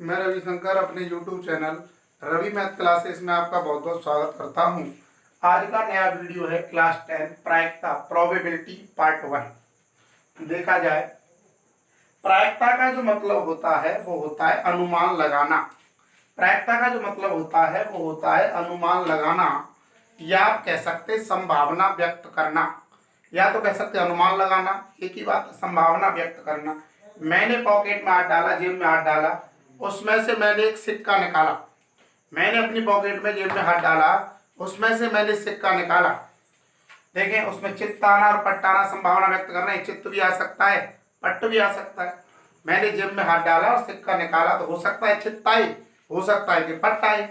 मैं रविशंकर अपने YouTube channel Ravi math classes में आपका बहुत बहुत स्वागत करता हूं। आज का नया वीडियो है क्लास 10 प्रायिकता प्रोबेबिलिटी पार्ट 1। देखा जाए, प्रायिकता का जो मतलब होता है वो होता है अनुमान लगाना। प्रायिकता का जो मतलब होता है वो होता है अनुमान लगाना, या आप कह सकते हैं संभावना व्यक्त करना, या तो कह सकते हैं अनुमान लगाना, एक ही बात, संभावना व्यक्त करना। मैंने पॉकेट में हाथ डाला, जेब में हाथ डाला, उसमें से मैंने एक सिक्का निकाला। मैंने अपनी पॉकेट में जेब में हाथ डाला, उसमें से मैंने सिक्का निकाला। देखें, उसमें चित्त आना और पट्ट आना, संभावना व्यक्त करना है। चित्त भी आ सकता है, पट्ट भी आ सकता है। मैंने जेब में हाथ डाला और सिक्का निकाला, तो हो सकता है चित्त आए, हो सकता है कि पट्ट आए।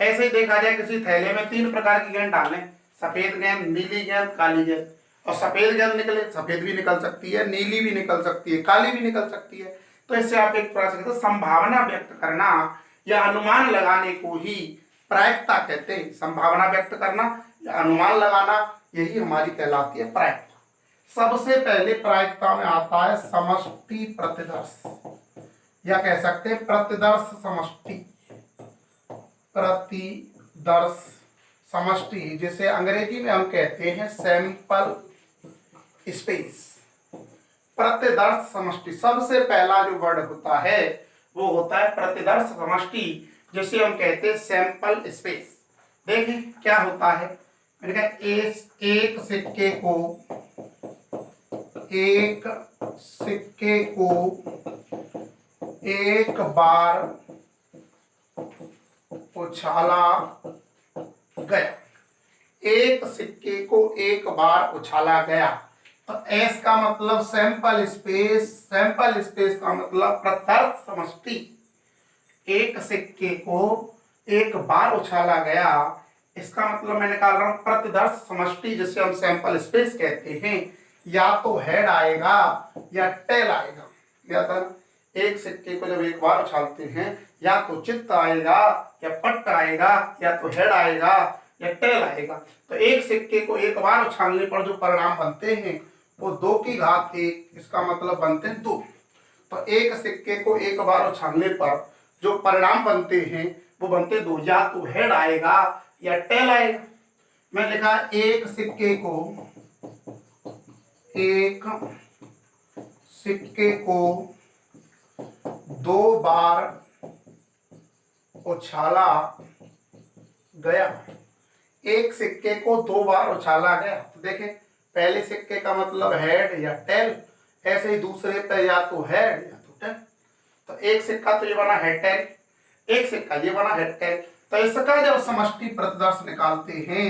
ऐसे ही देखा जाए, किसी थैले में 3 प्रकार की गेंद डालें, सफेद गेंद, नीली गेंद, काली गेंद, और सफेद गेंद निकले, सफेद भी निकल सकती है, नीली भी निकल सकती है, काली भी निकल सकती है। तो इससे आप एक प्रकार से संभावना व्यक्त करना या अनुमान लगाने को ही प्रायिकता कहते हैं। संभावना व्यक्त करना या अनुमान लगाना, यही हमारी कहलाती है प्रायिकता। सबसे पहले प्रायिकता में आता है समष्टि प्रतिदर्श, या कह सकते हैं प्रतिदर्श समष्टि। प्रतिदर्श समष्टि, जिसे अंग्रेजी में हम कहते हैं सैंपल स्पेस। प्रतिदर्श समष्टि, सबसे पहला जो वर्ड होता है वो होता है प्रतिदर्श समष्टि, जिसे हम कहते हैं सैंपल स्पेस। देखें क्या होता है, मैंने कहा एक सिक्के को एक बार उछाला गया। एक सिक्के को एक बार उछाला गया, तो एस का मतलब सैंपल स्पेस, सैंपल स्पेस का मतलब प्रतिदर्श समष्टि। एक सिक्के को एक बार उछाला गया, इसका मतलब मैं निकाल रहा हूं प्रतिदर्श समष्टि, जिसे हम सैंपल स्पेस कहते हैं। या तो हेड आएगा या टेल आएगा। या था, एक सिक्के को जब एक बार उछालते हैं, या तो चित्त आएगा या पट्ट आएगा, या तो हेड आएगा या टेल आएगा। तो एक सिक्के को एक बार उछालने पर जो परिणाम बनते हैं वो 2 की घात 1, इसका मतलब बनते हैं 2। तो एक सिक्के को एक बार उछालने पर जो परिणाम बनते हैं वो बनते 2, या तो हेड आएगा या टेल आएगा। मैं लिखा एक सिक्के को 2 बार उछाला गया। एक सिक्के को 2 बार उछाला गया, तो देखें पहले सिक्के का मतलब हेड या टेल, ऐसे ही दूसरे पे या तो हेड या तो टेल। तो एक सिक्का तो ये बना हेड टेल, एक सिक्का ये बना हेड टेल। तो इसका जब समष्टि प्रतिदर्श निकालते हैं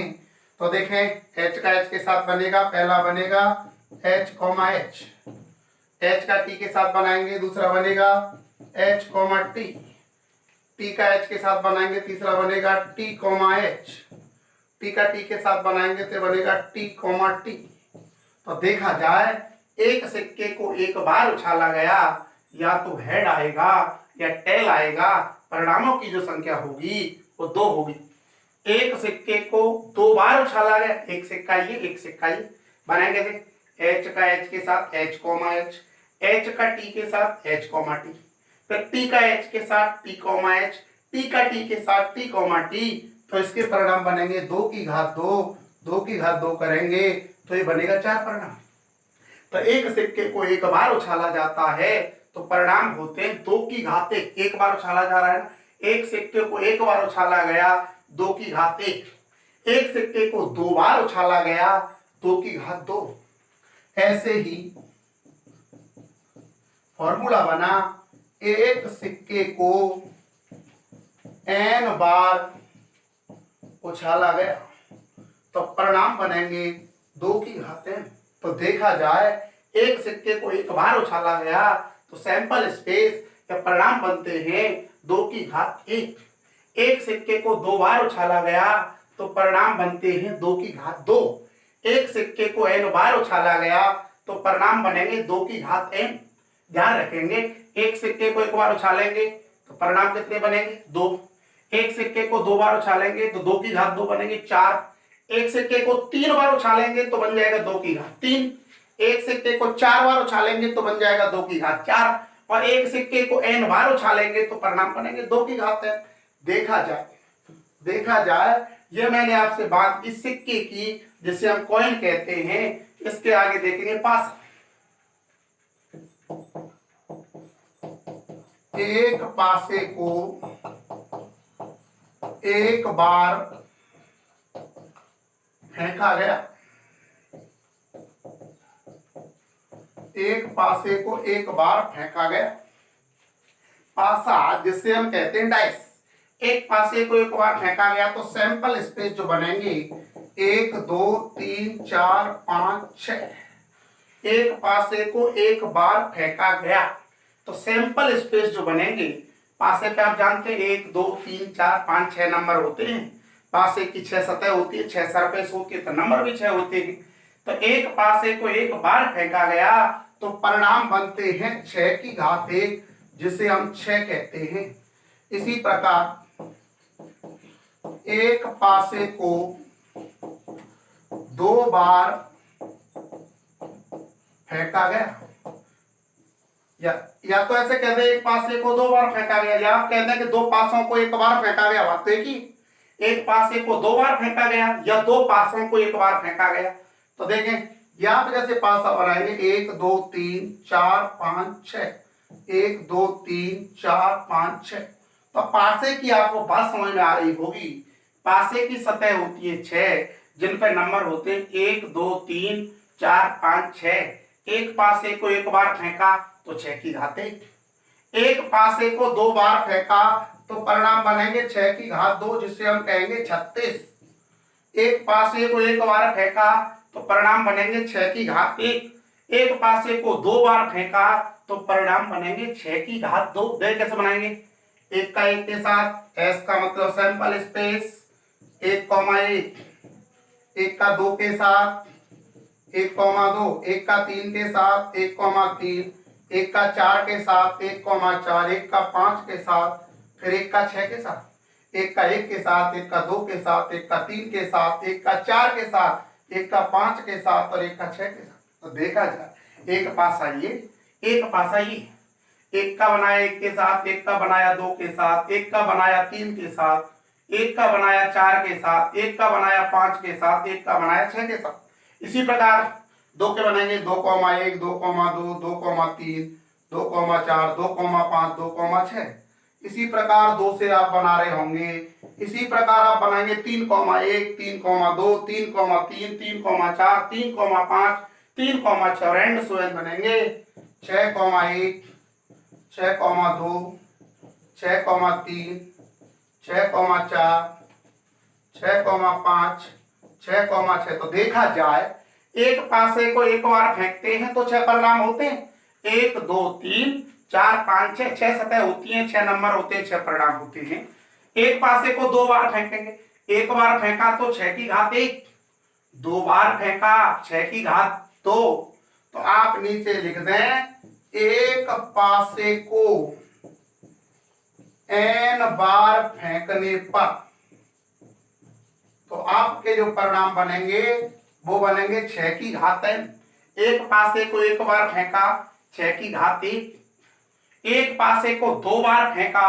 तो देखें एच का एच के साथ बनेगा, पहला बनेगा एच कॉमा एच, एच का टी के साथ बनाएंगे, दूसरा बनेगा एच कॉमा टी, टी का एच के साथ बनाएंगे, तीसरा बनेगा टी कॉमा एच, टी का टी के साथ बनाएंगे तो बनेगा टी कॉमा टी। तो देखा जाए, एक सिक्के को एक बार उछाला गया, या तो हेड आएगा या टेल आएगा। परिणामों की जो संख्या होगी वो 2 होगी। एक सिक्के को 2 बार उछाला गया, एक सिक्का ये, एक सिक्का ये, बनाएंगे थे एच का एच के साथ एच कॉमा एच, एच का टी के साथ एच कॉमा टी, फिर टी का एच के साथ टी कॉमा एच, टी का टी के साथ टी कॉमा टी। तो इसके परिणाम बनेंगे 2 की घात 2, 2 की घात 2 करेंगे तो ये बनेगा 4 परिणाम। तो एक सिक्के को एक बार उछाला जाता है तो परिणाम होते हैं 2 की घात 1, एक बार उछाला जा रहा है ना, एक सिक्के को एक बार उछाला गया 2 की घात 1, एक सिक्के को 2 बार उछाला गया 2 की घात 2। ऐसे ही फॉर्मूला बना, एक सिक्के को n बार उछाला गया तो परिणाम बनेंगे 2 की घात n। तो देखा जाए, एक सिक्के को एक बार उछाला गया तो सैंपल स्पेस या परिणाम बनते हैं 2 की घात 1। एक सिक्के को 2 बार उछाला गया तो परिणाम बनते हैं 2 की घात 2। एक सिक्के को n बार उछाला गया तो परिणाम बनेंगे 2 की घात n। ध्यान रखेंगे, एक सिक्के को एक बार उछालेंगे तो परिणाम कितने बनेंगे 2, एक सिक्के को 2 बार उछालेंगे तो 2 की घात 2 बनेंगे 4, एक सिक्के को 3 बार उछालेंगे तो बन जाएगा 2 की घात 3, एक सिक्के को 4 बार उछालेंगे तो बन जाएगा 2 की घात 4, और एक सिक्के को n बार उछालेंगे तो परिणाम बनेंगे 2 की घात n। देखा जाए ये मैंने आपसे बात इस सिक्के की जिसे हम कॉइन कहते हैं। इसके आगे देखेंगे पासा। एक पासे को एक बार फेंका गया, एक पासे को एक बार फेंका गया। पासा जिसे हम कहते हैं डाइस, एक पासे को एक बार फेंका गया तो सैंपल स्पेस जो बनेंगे 1 2 3 4 5 6। एक पासे को एक बार फेंका गया तो सैंपल स्पेस जो बनेंगे, पासे पे आप जानते हैं 1 2 3 4 5 6 नंबर होते हैं। पासे की 6 सतह होती है, 6 सरफेस होती है तो नंबर भी 6 होते हैं। तो एक पासे को एक बार फेंका गया तो परिणाम बनते हैं 6 की घात 1 जिसे हम 6 कहते हैं। इसी प्रकार एक पासे को 2 बार फेंका गया, या तो ऐसे कहते हैं एक पासे को 2 बार फेंका गया, या आप कहते हैं कि 2 पासों को एक बार फेंका गया। बात तो एक पासे को 2 बार फेंका गया या 2 पासों को एक बार फेंका गया। तो देखें यहाँ पे जैसे पासा बनाएंगे 1 2 3 4 5 6, 1 2 3 4 5 6। तो पासे की आपको बात समझ में आ रही होगी। पासे की सतह होती है 6 जिन पे नंबर होते हैं 1 2 3 4 5 6। एक पासे को एक बार फेंका तो 6 की घात 1। एक पासे को 2 बार फेंका तो परिणाम बनेंगे 6 की घात 2 जिसे हम कहेंगे 36। एक पासे को एक बार फेंका तो परिणाम बनेंगे 6 की घात 1। एक पासे को 2 बार फेंका तो परिणाम बनेंगे 6 की घात 2। देख कैसे बनाएंगे, एक का एक के साथ, एस का मतलब सैंपल स्पेस 1,1, एक का 2 के साथ 1,2, एक का 3 के साथ 1,3, एक का 4 के साथ 1,4, एक का 5 के साथ, फिर एक का 6 के साथ, एक का 1 के साथ, एक का 2 के साथ, एक का 3 के साथ, एक का 4 के साथ, एक का 5 के साथ और एक का 6 के साथ। तो देखा जाए एक पासा ये, एक पासा ये, एक का बनाया 1 के साथ, एक का बनाया 2 के साथ, एक का बनाया 3 के साथ, एक का बनाया 4 के साथ, एक का बनाया 5 के साथ, एक का बनाया 6 के साथ। इसी प्रकार 2 के बनेंगे 2,1 2,2 2,3 2,4 2,5 2,6। इसी प्रकार 2 से आप बना रहे होंगे। इसी प्रकार आप बनाएंगे 3,1 3,2 3,3 3,4 3,5 3,6 एंड सो एन बनेंगे 6,1 6,2 6,3 6,4 6,5 6,6। तो देखा जाए एक पासे को एक बार फेंकते हैं तो 6 परिणाम होते हैं, 1 2 3 4 5 6, 6 सतह होती हैं, 6 नंबर होते हैं, 6 परिणाम होते हैं। एक पासे को 2 बार फेंकेंगे, एक बार फेंका तो 6 की घात 1, 2 बार फेंका 6 की घात 2। तो आप नीचे लिख दें एक पासे को n बार फेंकने पर तो आपके जो परिणाम बनेंगे वो बनेंगे 6 की घात n। एक पासे को एक बार फेंका 6 की घात 1, एक पासे को 2 बार फेंका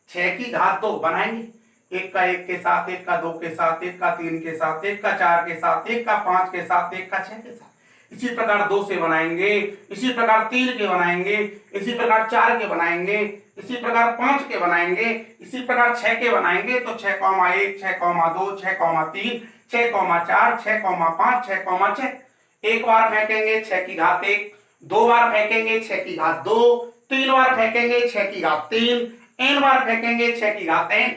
6 की घात 2 बनाएंगे, एक का 1 के साथ, एक का 2 के साथ, एक का 3 के साथ, एक का 4 के साथ, एक का 5 के साथ, एक का 6 के साथ। इसी प्रकार 2 से बनाएंगे, इसी प्रकार 3 के बनाएंगे, इसी प्रकार 4 के बनाएंगे, इसी प्रकार 5 के बनाएंगे, इसी प्रकार 6 के बनाएंगे। तो 6,1 6,2 6,3 6,4 6,5 6,6। एक बार फेंकेंगे 6 की घात 1, 2 बार फेंकेंगे 6 की घात 2, 3 बार फेंकेंगे 6 की घात 3, n बार फेंकेंगे 6 की घात n।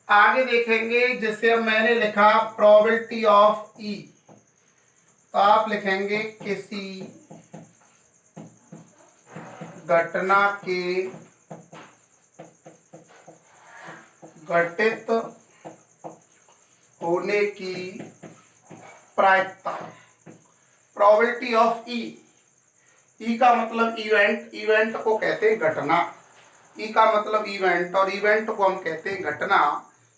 आगे देखेंगे जिसे मैंने लिखा प्रोबेबिलिटी ऑफ E। तो आप लिखेंगे किसी घटना के घटित होने की प्रायिकता, प्रोबेबिलिटी ऑफ E। E का मतलब इवेंट, इवेंट को कहते हैं घटना। E का मतलब इवेंट और इवेंट को हम कहते हैं घटना।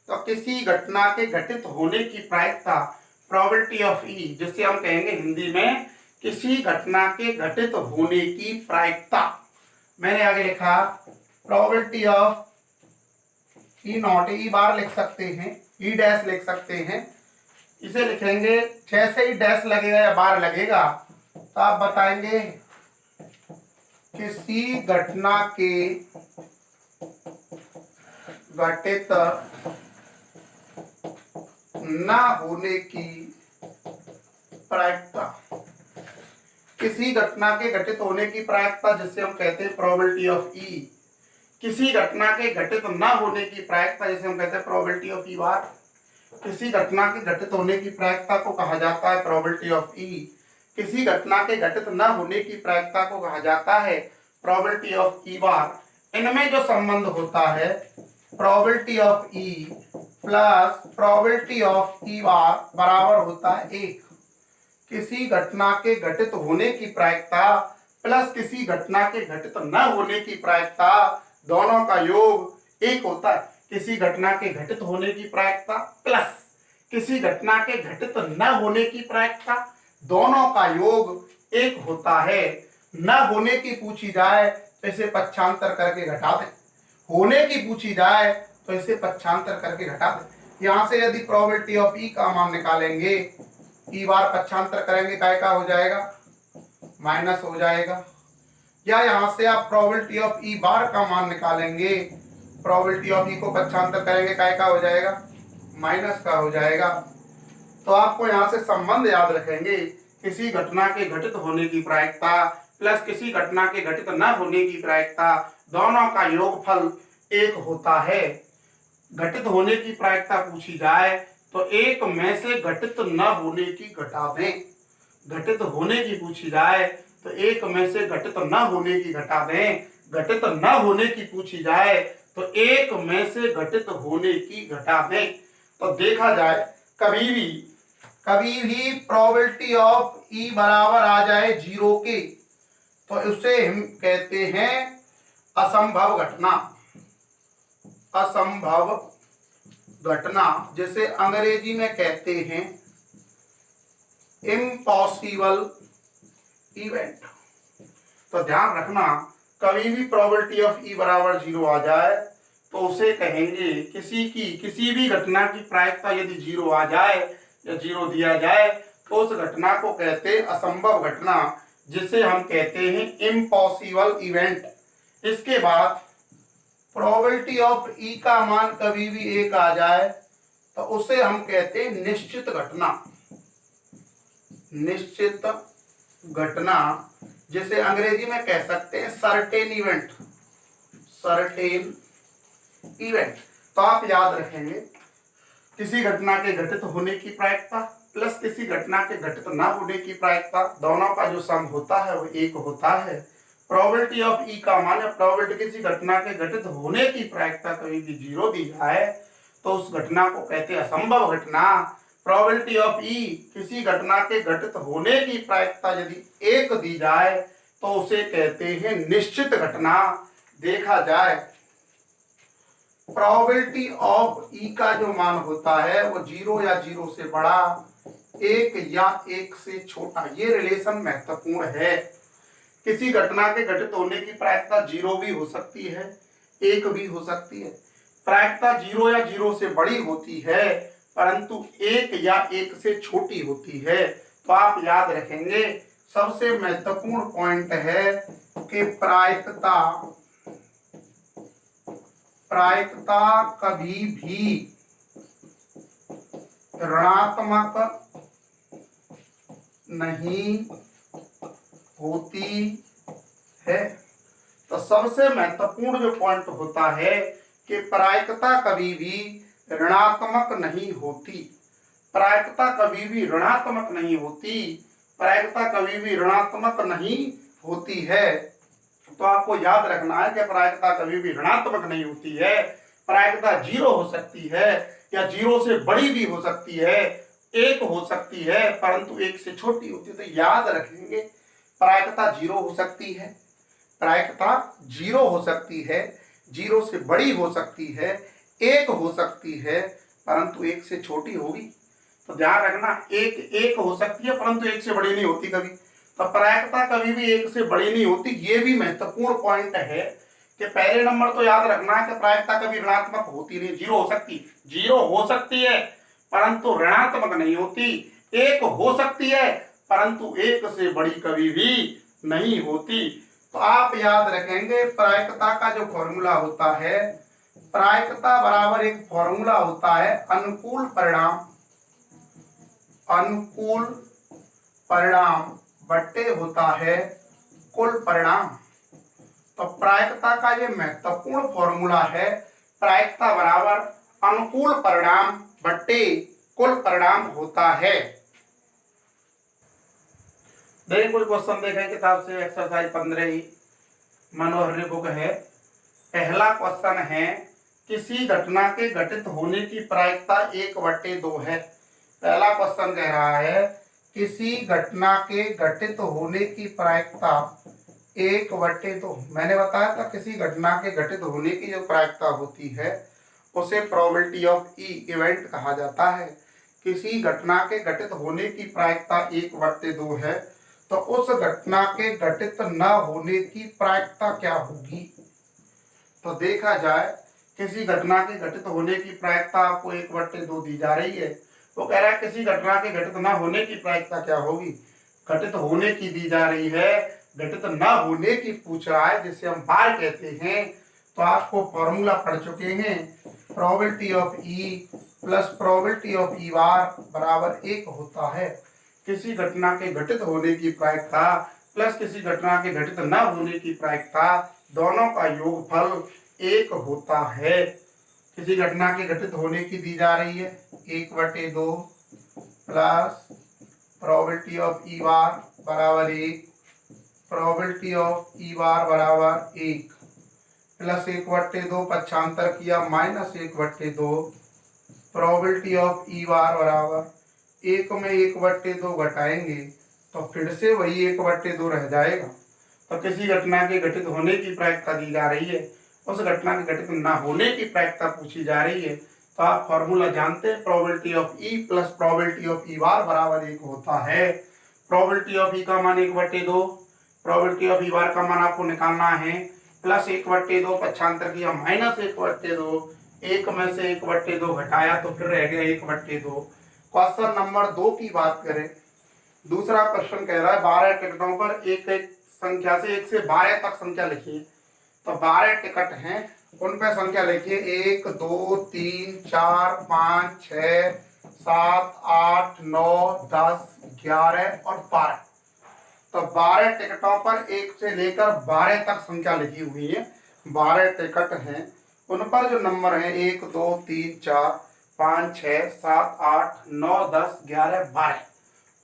तो किसी घटना के घटित होने की प्रायिकता, प्रोबेबिलिटी ऑफ E, जिसे हम कहेंगे हिंदी में किसी घटना के घटित होने की प्रायिकता, मैंने आगे लिखा प्रोबेबिलिटी ऑफ ई नॉट, ई बार लिख सकते हैं, ई डैश लिख सकते हैं, इसे लिखेंगे जैसे ही डैश लगेगा या बार लगेगा तो आप बताएंगे किसी घटना के घटित न होने की प्रायिकता, किसी घटना के घटित होने की प्रायिकता जिसे हम कहते हैं प्रोबेबिलिटी ऑफ ई, किसी घटना के घटित न होने की प्रायिकता जिसे हम कहते हैं प्रोबेबिलिटी ऑफ ई बार, किसी घटना के घटित होने की प्रायिकता को कहा जाता है प्रोबेबिलिटी ऑफ ई, किसी घटना के घटित न होने की प्रायिकता को कहा जाता है प्रोबेबिलिटी ऑफ ई बार। इनमें जो संबंध होता है probability of E plus probability of E bar बराबर होता है 1। किसी घटना के घटित होने की प्रायिकता प्लस किसी घटना के घटित न होने की प्रायिकता, दोनों का योग 1 होता है। किसी घटना के घटित होने की प्रायिकता प्लस किसी घटना के घटित न होने की प्रायिकता, दोनों का योग 1 होता है। न होने की पूछी जाए तो इसे पक्षांतर करके घटा दें, होने की पूछी जाए तो इसे पक्षांतर करके घटा दें। यहां से यदि प्रोबेबिलिटी ऑफ ई का मान निकालेंगे, ई बार पक्षांतर करेंगे काय का हो जाएगा माइनस हो जाएगा, या यहां से आप प्रोबेबिलिटी ऑफ ई बार का मान निकालेंगे, प्रोबेबिलिटी ऑफ ई को पक्षांतर करेंगे काय का हो जाएगा माइनस का हो जाएगा। तो आपको यहां से संबंध याद रखेंगे, किसी घटना के घटित होने की प्रायिकता प्लस किसी घटना के घटित न होने की प्रायिकता, दोनों का योगफल 1 होता है। घटित होने की प्रायिकता पूछी जाए तो 1 में से घटित न होने की घटा दें, घटित होने की पूछी जाए तो 1 में से घटित न होने की घटा दें, घटित न होने की पूछी जाए तो 1 में से घटित होने की घटा दें। तो देखा जाए कभी भी प्रोबेबिलिटी ऑफ ई बराबर आ जाए 0 के तो उसे हम कहते हैं असंभव घटना, असंभव घटना जिसे अंग्रेजी में कहते हैं इम्पॉसिबल इवेंट। तो ध्यान रखना, कभी भी प्रोबेबिलिटी ऑफ ई बराबर 0 आ जाए तो उसे कहेंगे किसी भी घटना की प्रायिकता यदि 0 आ जाए या 0 दिया जाए तो उस घटना को कहते हैं असंभव घटना, जिसे हम कहते हैं इम्पॉसिबल इवेंट। इसके बाद प्रोबेबिलिटी ऑफ ई का मान कभी भी 1 आ जाए तो उसे हम कहते हैं निश्चित घटना, निश्चित घटना जिसे अंग्रेजी में कह सकते हैं सर्टेन इवेंट, सर्टेन इवेंट। तो आप याद रखेंगे किसी घटना के घटित होने की प्रायिकता प्लस किसी घटना के घटित न होने की प्रायिकता, दोनों का जो सम होता है वो 1 होता है। प्रोबेबिलिटी ऑफ ई का मान है प्रोबेबिलिटी किसी घटना के घटित होने की प्रायिकता कभी भी 0 दी जाए तो उस घटना को कहते हैं असंभव घटना। प्रोबेबिलिटी ऑफ ई किसी घटना के घटित होने की प्रायिकता यदि 1 दी जाए तो उसे कहते हैं निश्चित घटना। देखा जाए प्रोबेबिलिटी ऑफ ई का जो मान होता है वो 0 या 0 से बड़ा, 1 या 1 से छोटा, ये रिलेशन महत्वपूर्ण है। किसी घटना के घटित होने की प्रायिकता 0 भी हो सकती है, 1 भी हो सकती है। प्रायिकता 0 या 0 से बड़ी होती है परंतु 1 या 1 से छोटी होती है। तो आप याद रखेंगे सबसे महत्वपूर्ण पॉइंट है कि प्रायिकता कभी भी ऋणात्मक नहीं होती है। तो सबसे महत्वपूर्ण जो पॉइंट होता है कि प्रायिकता कभी भी ऋणात्मक नहीं होती, प्रायिकता कभी भी ऋणात्मक नहीं होती, प्रायिकता कभी भी ऋणात्मक नहीं होती है। तो आपको याद रखना है कि प्रायिकता कभी भी ऋणात्मक नहीं होती है। प्रायिकता 0 हो सकती है या 0 से बड़ी भी हो सकती है, 1 हो सकती है परंतु 1 से छोटी होती है। तो याद रखेंगे प्रायिकता 0 हो सकती है, प्रायिकता 0 हो सकती है, 0 से बड़ी हो सकती है, 1 हो सकती है परंतु 1 से छोटी होगी। तो ध्यान रखना 1 हो सकती है परंतु 1 से बड़ी नहीं होती कभी। तो प्रायिकता कभी भी एक से बड़ी नहीं होती। ये भी महत्वपूर्ण पॉइंट है कि पहले नंबर तो याद रखना है कि प्रायिकता कभी ऋणात्मक होती नहीं। जीरो हो सकती है परंतु ऋणात्मक नहीं होती। एक हो सकती है परंतु एक से बड़ी कभी भी नहीं होती। तो आप याद रखेंगे प्रायिकता का जो फॉर्मूला होता है, प्रायिकता बराबर एक फॉर्मूला होता है अनुकूल परिणाम बट्टे होता है कुल परिणाम। तो प्रायिकता का ये महत्वपूर्ण फॉर्मूला है, प्रायिकता बराबर अनुकूल परिणाम बट्टे कुल परिणाम होता है। देखिए कुछ क्वेश्चन देखें किताब से, एक्सरसाइज 15 मनोहर बुक है। पहला क्वेश्चन है किसी घटना के घटित होने की प्रायिकता 1/2 है। पहला क्वेश्चन कह रहा है किसी घटना के घटित होने की प्रायिकता 1/2। मैंने बताया था किसी घटना के घटित होने की जो प्रायिकता होती है उसे प्रोबेबिलिटी ऑफ इवेंट कहा जाता है। किसी घटना के घटित होने की प्रायिकता 1/2 है, तो उस घटना के घटित न होने की प्रायिकता क्या होगी। तो देखा जाए किसी घटना के घटित होने की प्रायिकता आपको 1/2 दी जा रही है। वो कह रहा है किसी घटना के घटित न होने की प्रायिकता क्या होगी। घटित होने की दी जा रही है, घटित न होने की पूछ रहा है, जिसे हम बार कहते हैं। तो आपको फॉर्मूला पढ़ चुके हैं, probability of E plus probability of E bar बराबर 1 होता है। किसी घटना के घटित होने की प्रायिकता प्लस किसी घटना के घटित न होने की प्रायिकता, दोनों का योगफल 1 होता है। किसी घटना के घटित होने की दी जा रही है 1/2 plus probability of E bar बराबर 1, प्रोबेबिलिटी ऑफ ई बार बराबर 1 प्लस 1/2 पक्षांतर किया minus 1/2, probability of E bar बराबर 1 में 1/2 घटाएंगे तो फिर से वही 1/2 रह जाएगा। तो किसी घटना के घटित होने की प्रायिकता दी जा रही है, उस घटना के घटित न होने की प्रायिकता पूछी जा रही है। तो आप फॉर्मूला जानते हैं, probability of E plus probability of E bar बराबर 1 होता है। प्रोबेबिलिटी ऑफ ई का मान 1/2, प्रोबेबिलिटी ऑफ ई बार का मान आपको निकालना है प्लस 1/2 पक्षांतर किया माइनस 1/2, 1 में से 1/2 घटाया तो फिर रह गया 1/2। क्वेश्चन नंबर 2 की बात करें, दूसरा क्वेश्चन कह रहा है 12 टिकटों पर एक एक संख्या से 1 से 12 तक संख्या लिखिए। तो 12 टिकट हैं, उन पर संख्या लिखिए 1 2 3 4 5 6 7 8 9 10 11 और 12। तो 12 टिकटों पर 1 से लेकर 12 तक संख्या लिखी हुई है। 12 टिकट हैं, उन पर जो नंबर है 1 2 3 4 5 6 7 8 9 10 11 12,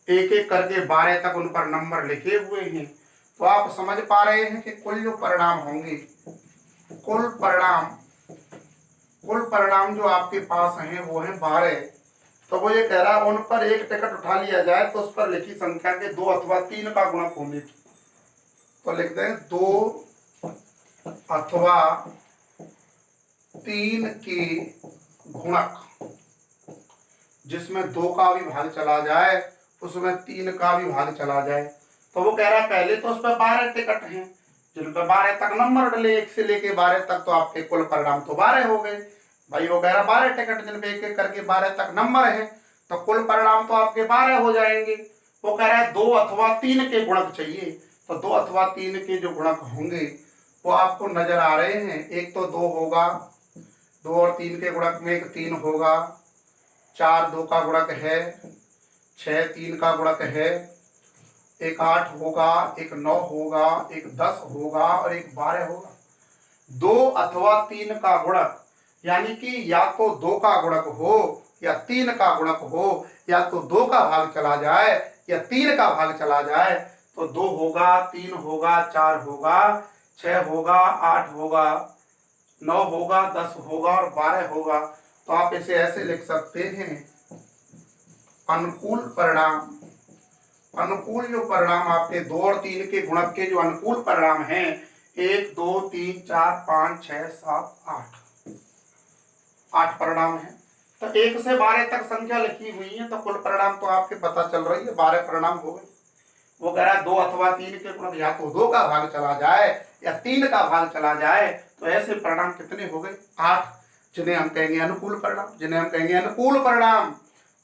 एक एक करके 12 तक उन पर नंबर लिखे हुए हैं। तो आप समझ पा रहे हैं कि कुल जो परिणाम होंगे, कुल परिणाम जो आपके पास हैं वो है 12। तो वो ये कह रहा है उन पर एक टिकट उठा लिया जाए तो उस पर लिखी संख्या के 2 अथवा 3 का गुणक होने की। तो लिखते हैं 2 अथवा 3 के गुणक, जिसमें 2 का भी भाग चला जाए उसमें 3 का भी भाग चला जाए। तो वो कह रहा है पहले तो उस पर 12 टिकट हैं जिन पर 12 तक नंबर डले, 1 से लेके 12 तक, तो आपके कुल परिणाम तो 12 हो गए भाई। वो कह रहा 12 टिकट जिन पे एक एक करके 12 तक नंबर है, तो कुल परिणाम तो आपके 12 हो जाएंगे। वो कह रहा है 2 अथवा 3 के गुणक चाहिए। तो 2 अथवा 3 के जो गुणक होंगे वो आपको नजर आ रहे हैं। एक तो 2 होगा, 2 और 3 के गुणक में एक 3 होगा, 4 2 का गुणक है, 6 3 का गुणक है, एक 8 होगा, एक 9 होगा, एक 10 होगा और एक 12 होगा। 2 अथवा 3 का गुणक यानी कि या तो 2 का गुणक हो या 3 का गुणक हो, या तो 2 का भाग चला जाए या 3 का भाग चला जाए। तो 2 होगा, 3 होगा, 4 होगा, 6 होगा, 8 होगा, 9 होगा, 10 होगा और 12 होगा। तो आप इसे ऐसे लिख सकते हैं, अनुकूल परिणाम, अनुकूल जो परिणाम आपके 2 और 3 के गुणक के जो अनुकूल परिणाम हैं 1 2 3 4 5 6 7 8 परिणाम है। तो 1 से 12 तक संख्या लिखी हुई है, तो कुल परिणाम तो आपके पता चल रही है 12 परिणाम हो गए। वो कह रहा है 2 अथवा 3 के गुणक या तो 2 का भाग चला जाए या 3 का भाग चला जाए, तो ऐसे परिणाम कितने हो गए? 8, जिन्हें हम कहेंगे अनुकूल परिणाम, जिन्हें हम कहेंगे अनुकूल परिणाम।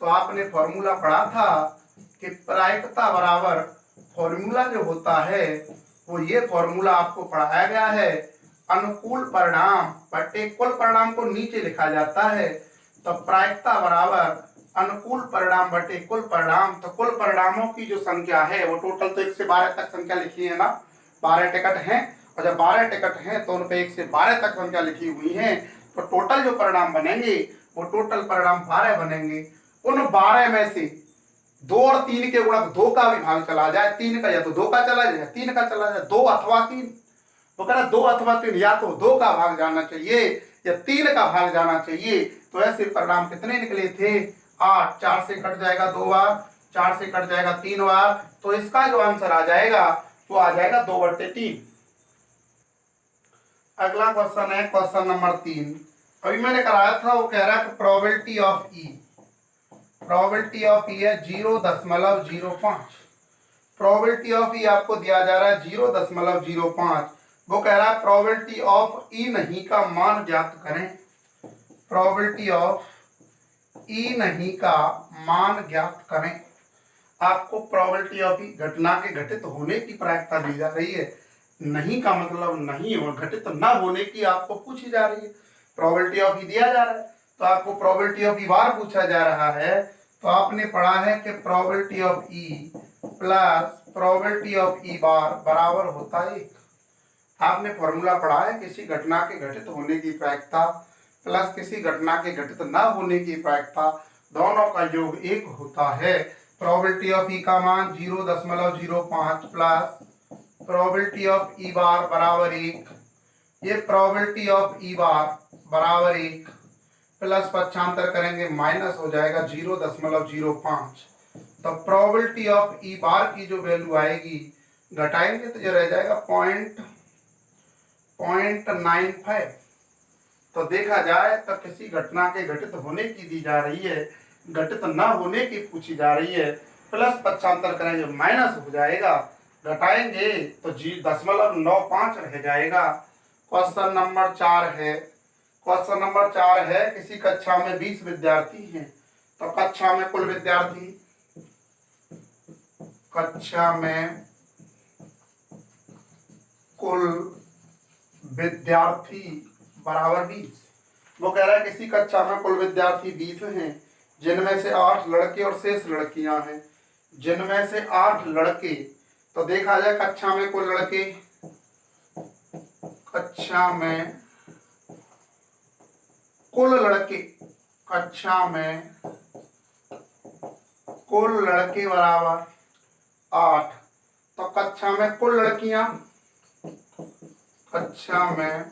तो आपने फॉर्मूला पढ़ा था कि प्रायिकता बराबर फॉर्मूला जो होता है वो ये फॉर्मूला आपको पढ़ाया गया है, अनुकूल परिणाम बटे कुल परिणाम को नीचे लिखा जाता है। तो प्रायिकता बराबर अनुकूल परिणाम बटे कुल परिणाम। तो कुल परिणामों की जो संख्या है वो टोटल तो 1 से 12 तक संख्या लिखी है ना, 12 टिकट हैं, और जब 12 टिकट हैं तो उन पे 1 से 12 तक संख्या लिखी हुई है, तो टोटल जो परिणाम बनेंगे वो टोटल परिणाम 12 बनेंगे। उन 12 में से 2 और 3 के गुणक 2 का भी भाग चला जाए, 3 का या तो 2 का चला जाए 3 का चला जाए, 2 अथवा 3, तो कह रहा 2 अथवा 3, या तो 2 का भाग जाना चाहिए या 3 का भाग जाना चाहिए। तो ऐसे परिणाम कितने निकले थे? 8, 4 से कट जाएगा 2 बार, 4 से कट जाएगा 3 बार, तो इसका जो आंसर आ जाएगा वो आ जाएगा 2/3। अगला क्वेश्चन है क्वेश्चन नंबर 3। अभी मैंने कराया था, वो कह रहा है कि probability of E, probability of E है 0.05। प्रोबेबिलिटी ऑफ ई आपको दिया जा रहा है 0.05। वो कह रहा है प्रोबेबिलिटी ऑफ ई नहीं का मान ज्ञात करें, प्रोबेबिलिटी ऑफ ई नहीं का मान ज्ञात करें। आपको प्रोबेबिलिटी ऑफ ई घटना के घटित होने की प्रायिकता दी जा रही है, नहीं का मतलब नहीं हो, घटित न होने की आपको पूछी जा रही है। प्रोबेबिलिटी ऑफ ई दिया जा रहा है तो आपको प्रोबेबिलिटी ऑफ ई बार पूछा जा रहा है, तो आपने पढ़ा है कि probability of E plus probability of E bar बराबर होता है 1। आपने फॉर्मूला पढ़ा है किसी घटना के घटित होने की प्रायिकता प्लस किसी घटना के घटित न होने की प्रायिकता, दोनों का योग 1 होता है। प्रोबेबिलिटी ऑफ ई का मान 0.05 plus probability of E bar बराबर 1, ये प्रोबेबिलिटी ऑफ ई बार बराबर 1 प्लस पक्षांतर करेंगे माइनस हो जाएगा 0.05। तो प्रोबेबिलिटी ऑफ ई बार की जो वैल्यू आएगी घटाएंगे तो जो रह जाएगा 0.95। तो देखा जाए तो किसी घटना के घटित होने की दी जा रही है, घटित न होने की पूछी जा रही है, प्लस पक्षांतर करेंगे माइनस हो जाएगा, घटाएंगे तो 0.95 रह जाएगा। क्वेश्चन नंबर 4 है, क्वेश्चन नंबर 4 है किसी कक्षा में 20 विद्यार्थी हैं, तो कक्षा में कुल विद्यार्थी, कक्षा में कुल विद्यार्थी बराबर 20। वो कह रहा है किसी कक्षा में कुल विद्यार्थी 20 हैं, जिनमें से 8 लड़के और शेष लड़कियां हैं, जिनमें से 8 लड़के, तो देखा जाए कक्षा में कुल लड़के, कक्षा में कुल लड़के, कक्षा में कुल लड़के बराबर 8, तो कक्षा में कुल लड़कियां, कक्षा में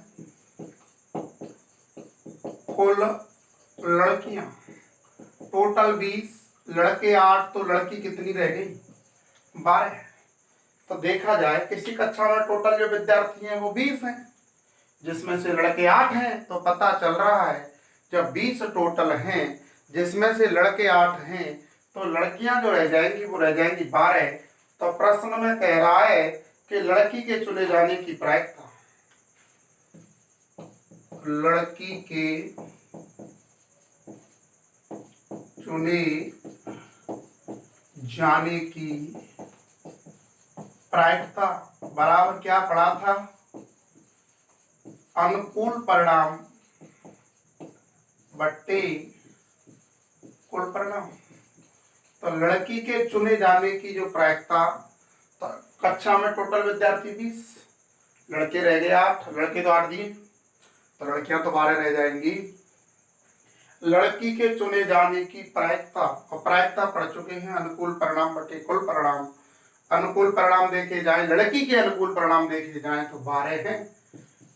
कुल लड़कियां टोटल 20, लड़के 8, तो लड़की कितनी रह गई? 12। तो देखा जाए किसी कक्षा में टोटल जो विद्यार्थी हैं वो 20 हैं, जिसमें से लड़के 8 हैं, तो पता चल रहा है जब 20 टोटल हैं जिसमें से लड़के 8 हैं, तो लड़कियां जो रह जाएंगी वो रह जाएंगी 12। तो प्रश्न में कह रहा है कि लड़की के चुने जाने की प्रायिकता, लड़की के चुने जाने की प्रायिकता बराबर क्या पढ़ा था? अनुकूल परिणाम बट्टे कुल परिणाम। तो लड़की के चुने जाने की जो प्रायिकता, तो कक्षा में टोटल विद्यार्थी 20, लड़के रह गए 8, लड़के तो 8 दिए, तो लड़कियां तो 12 रह जाएंगी। लड़की के चुने जाने की प्रायिकता, और प्रायिकता पढ़ चुके हैं अनुकूल परिणाम बटे कुल परिणाम। अनुकूल परिणाम देखे जाए, लड़की के अनुकूल परिणाम देखे जाए तो 12 हैं,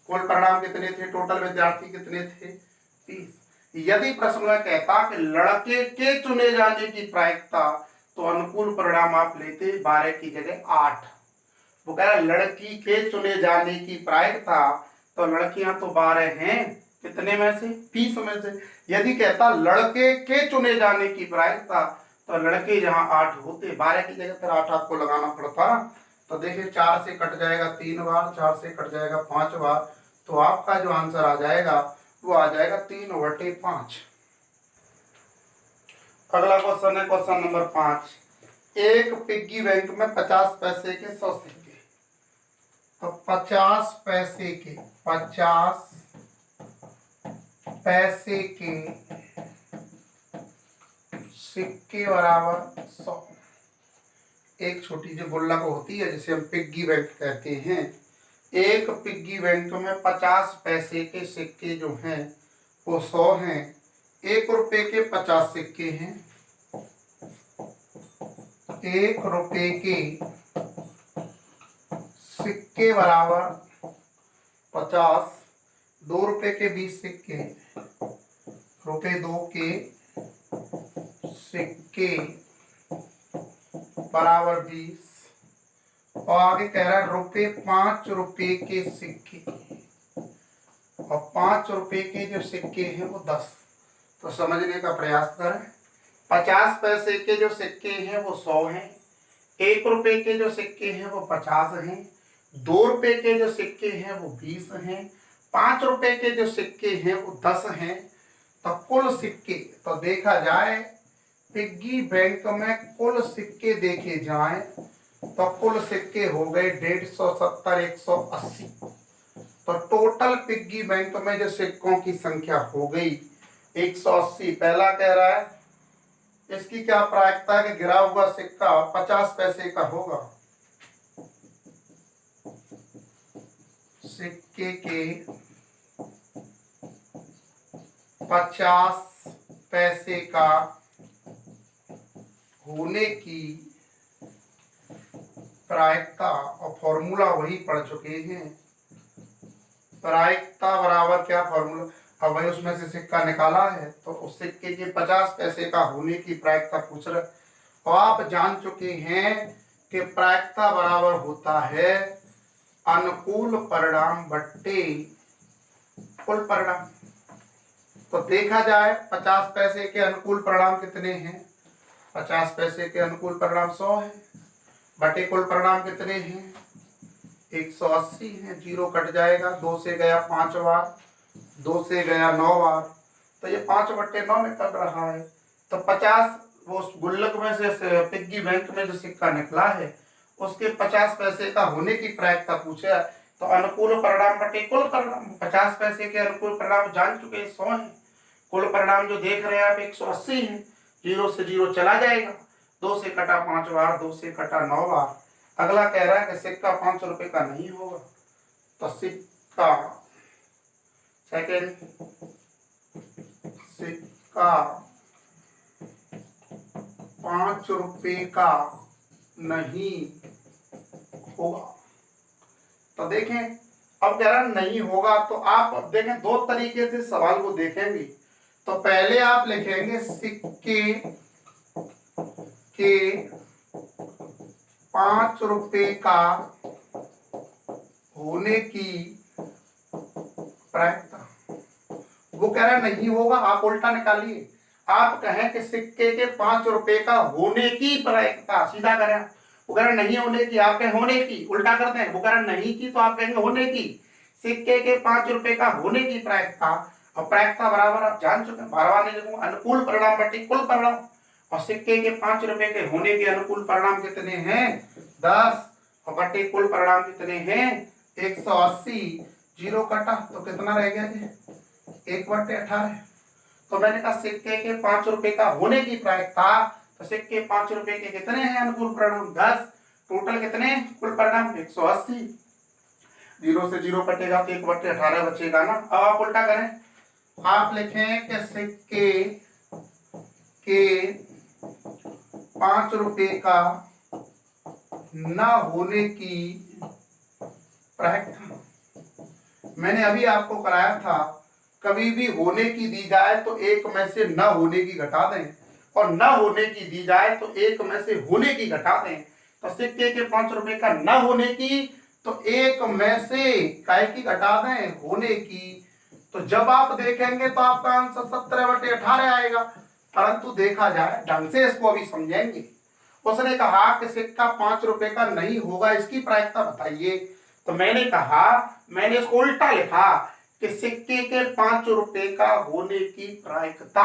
कुल परिणाम कितने थे? टोटल विद्यार्थी कितने थे? 30। यदि प्रश्न में कहता कि लड़के के चुने जाने की प्रायिकता, तो अनुकूल परिणाम आप लेते 12 की जगह 8। वो कह रहा लड़की के चुने जाने की प्रायिकता, तो लड़कियां तो 12 हैं, कितने में से? 30 में से। यदि कहता लड़के के चुने जाने की प्रायिकता, तो लड़के यहाँ 8 होते, 12 की जगह फिर 8 आपको लगाना पड़ता। तो देखिए 4 से कट जाएगा 3 बार, 4 से कट जाएगा 5 बार, तो आपका जो आंसर आ जाएगा वो आ जाएगा 3/5। अगला क्वेश्चन है क्वेश्चन नंबर 5। एक पिग्गी बैंक में 50 पैसे के 100 सिक्के, तो 50 पैसे के 50 पैसे के सिक्के बराबर 100। एक छोटी सी गुल्लक होती है जिसे हम पिग्गी बैंक कहते हैं। एक पिग्गी बैंक में 50 पैसे के सिक्के जो हैं वो 100 हैं। 1 रुपए के 50 सिक्के हैं। 1 रुपए के सिक्के बराबर 50। 2 रुपए के 20 सिक्के, रुपए 2 के सिक्के बराबर 20। और आगे कह रहा है 5 रुपए के सिक्के, और 5 रुपए के जो सिक्के हैं वो 10। तो समझने का प्रयास करें। 50 पैसे के जो सिक्के हैं वो 100 हैं। 1 रुपए के जो सिक्के हैं वो 50 हैं। 2 रुपए के जो सिक्के हैं वो 20 हैं। 5 रुपए के जो सिक्के हैं वो 10 हैं। तो कुल सिक्के, तो देखा जाए पिग्गी बैंक में कुल सिक्के देखे जाएं तो कुल सिक्के हो गए 150, 180। तो टोटल पिग्गी बैंक में जो सिक्कों की संख्या हो गई 180। पहला कह रहा है इसकी क्या प्रायिकता है कि गिरा हुआ सिक्का 50 पैसे का होगा। सिक्के के 50 पैसे का होने की प्रायिकता, और फॉर्मूला वही पढ़ चुके हैं। प्रायिकता बराबर क्या फॉर्मूला, अब भाई उसमें से सिक्का निकाला है तो उस सिक्के के 50 पैसे का होने की प्रायिकता पूछ रहे। और आप जान चुके हैं कि प्रायिकता बराबर होता है अनुकूल परिणाम बट्टे कुल परिणाम। तो देखा जाए 50 पैसे के अनुकूल परिणाम कितने हैं। 50 पैसे के अनुकूल परिणाम 100 है, बटे कुल परिणाम कितने हैं 180 है। 0 कट जाएगा, 2 से गया 5 बार, 2 से गया 9 बार, तो ये 5/9 निकल रहा है। तो 50 वो गुल्लक में से पिग्गी बैंक में जो सिक्का निकला है उसके 50 पैसे का होने की प्रायिकता पूछा। तो अनुकूल परिणाम बटे कुल परिणाम, 50 पैसे के अनुकूल परिणाम जान चुके 100 है। कुल परिणाम जो देख रहे हैं आप 180 है। 0 से 0 चला जाएगा, 2 से कटा 5 बार, 2 से कटा 9 बार। अगला कह रहा है कि सिक्का 5 रुपए का नहीं होगा। तो सिक्का सेकेंड, सिक्का 5 रुपए का नहीं होगा। तो देखें अब कह रहा नहीं होगा, तो आप देखें 2 तरीके से सवाल को देखेंगे। तो पहले आप लिखेंगे सिक्के के 5 रुपए का होने की प्रायिकता, वो कह रहा नहीं होगा, आप उल्टा निकालिए। आप कहें कि सिक्के के 5 रुपए का होने की प्रायिकता, सीधा करें। वो कह रहा नहीं होने की, आप कहें होने की, उल्टा करते हैं। वो कह रहा नहीं की तो आप कहेंगे होने की। सिक्के के 5 रुपए का होने की प्रायिकता, और प्रायिकता बराबर आप जान चुके हैं, बार-बार नहीं लिखूंगा, अनुकूल परिणाम बटे कुल परिणाम। और सिक्के के 5 रुपए के होने के अनुकूल परिणाम कितने हैं 10, और बटे कुल परिणाम कितने हैं 180। 0 कटा तो कितना रह गया जी 1/18। तो मैंने कहा सिक्के के 5 रुपए का होने की प्रायिकता, तो सिक्के 5 रुपए के कितने हैं अनुकूल परिणाम 10, टोटल कितने कुल परिणाम 180। 0 से 0 कटेगा तो 1/18 बचेगा ना। अब आप उल्टा करें, आप लिखें कि सिक्के के 5 रुपए का न होने की प्रायिकता। मैंने अभी आपको कराया था कभी भी होने की दी जाए तो एक में से न होने की घटा दें, और न होने की दी जाए तो एक में से होने की घटा दें। तो सिक्के के 5 रुपए का न होने की तो एक में से काय की घटा दें होने की। तो जब आप देखेंगे तो आपका आंसर 17/18 आएगा। परंतु देखा जाए ढंग से इसको अभी समझेंगे। उसने कहा कि सिक्का 5 रुपए का नहीं होगा, इसकी प्रायिकता बताइए। तो मैंने कहा, मैंने इसको उल्टा लिखा कि सिक्के के 5 रुपए का होने की प्रायिकता।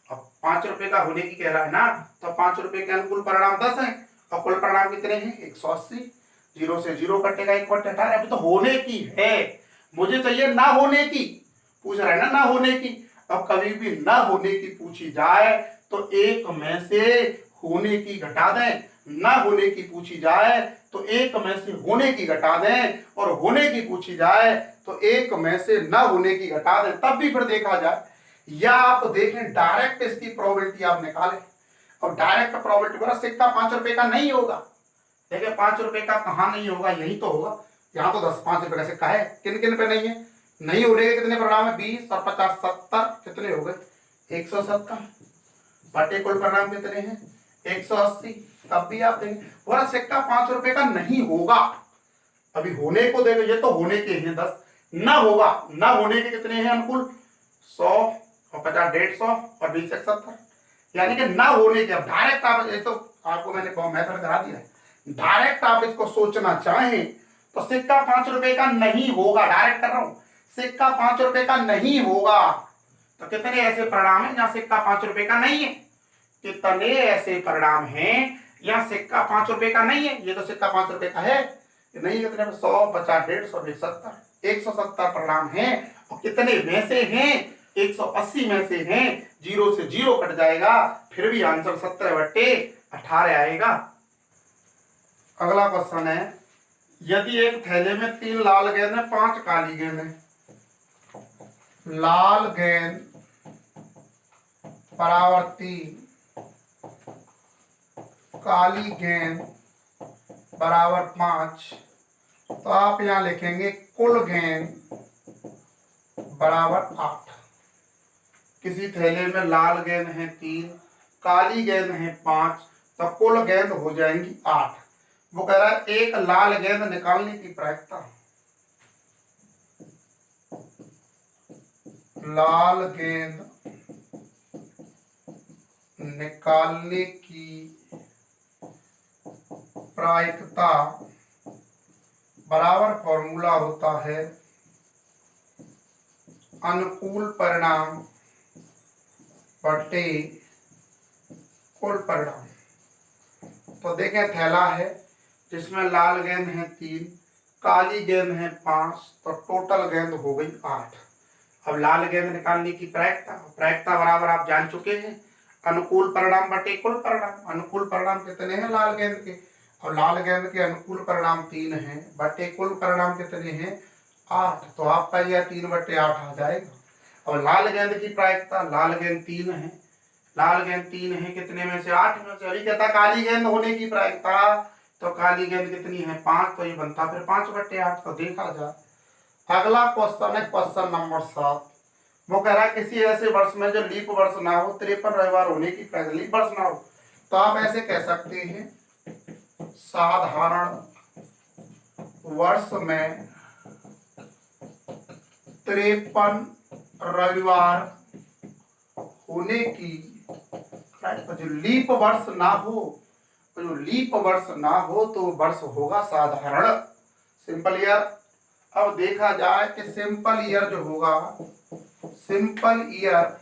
अब 5 रुपए का होने की कह रहा है ना, तो 5 रुपए के अनुकूल परिणाम 10 है और कुल परिणाम कितने हैं 180। 0 से 0 कटेगा, 1 बटे 18। अभी तो होने की है, मुझे चाहिए ना होने की। पूछ रहा है ना होने की। अब कभी भी ना होने की पूछी जाए तो एक में से होने की घटा दें, ना होने की पूछी जाए तो एक में से होने की घटा दें, और होने की पूछी जाए तो एक में से ना होने की घटा दें, तब भी फिर देखा जाए। या आप देखें डायरेक्ट इसकी प्रोबेबिलिटी आप निकालें। अब डायरेक्ट प्रोबेबिलिटी बोला सिक्का 5 रुपए का नहीं होगा। देखिए 5 रुपए का कहाँ नहीं होगा, यही तो होगा। यहाँ तो 5 रुपए का सिक्का है, किन किन पे नहीं है। नहीं होने के कितने परिणाम है 20 और 50 70, कितने हो गए 170 बटे कुल परिणाम कितने हैं 180। तब भी आप देखें बोला सिक्का 5 रुपए का नहीं होगा। अभी होने को देखो, ये तो होने के हैं 10, ना होगा, ना होने के कितने हैं अनुकूल 100 और 50 150 और 20 170, यानी कि ना होने के। अब डायरेक्ट आप, ये तो आपको मैंने मेथड करा दिया है, डायरेक्ट आप इसको सोचना चाहें तो सिक्का 5 रुपए का नहीं होगा, डायरेक्ट कर रहा हूं, सिक्का 5 रुपए का नहीं होगा। तो कितने ऐसे परिणाम हैं जहां सिक्का 5 रुपए का नहीं है, कितने ऐसे परिणाम हैं यहाँ सिक्का 5 रुपए का नहीं है। ये तो सिक्का 5 रुपए का है, नहीं कितने 100 50 150 170 170 परिणाम हैं। और कितने में से हैं 180 में से हैं। 0 से 0 कट जाएगा, फिर भी आंसर 17 बटे 18 आएगा। अगला क्वेश्चन है, यदि एक थैले में 3 लाल गेंद है 5 काली गेंद है, लाल गेंद बराबर 3, काली गेंद बराबर 5, तो आप यहां लिखेंगे कुल गेंद बराबर 8। किसी थैले में लाल गेंद है 3, काली गेंद है 5, तो कुल गेंद हो जाएंगी 8। वो कह रहा है एक लाल गेंद निकालने की प्रायिकता, लाल गेंद निकालने की प्रायिकता बराबर फॉर्मूला होता है अनुकूल परिणाम बटे कुल परिणाम। तो देखें थैला है जिसमें लाल गेंद है 3, काली गेंद है 5, तो टोटल गेंद हो गई 8। अब लाल गेंद निकालने की प्रायिकता बराबर आप जान चुके हैं अनुकूल परिणाम बटे कुल परिणाम। अनुकूल परिणाम कितने हैं लाल गेंद के, और लाल गेंद के अनुकूल परिणाम 3 हैं, बटे कुल परिणाम कितने हैं 8, तो आपका यह 3 बटे 8 आ जाएगा। और लाल गेंद की प्रायिकता, लाल गेंद 3 है, लाल गेंद 3 है, कितने में से 8 में से। अभी कहता काली गेंद होने की प्रायिकता, तो काली गेंद कितनी है 5, तो ये बनता फिर 5 बटे 8। तो देखा जाए। अगला क्वेश्चन है क्वेश्चन नंबर 7। वो कह रहा है किसी ऐसे वर्ष में जो लीप वर्ष ना हो, 53 रविवार होने की प्रायिकता, लीप वर्ष ना हो, तो आप ऐसे कह सकते हैं साधारण वर्ष में 53 रविवार होने की प्रायिकता। जो लीप वर्ष ना हो, जो लीप वर्ष ना हो तो वर्ष होगा साधारण, सिंपल ईयर। अब देखा जाए कि सिंपल ईयर जो होगा, सिंपल ईयर,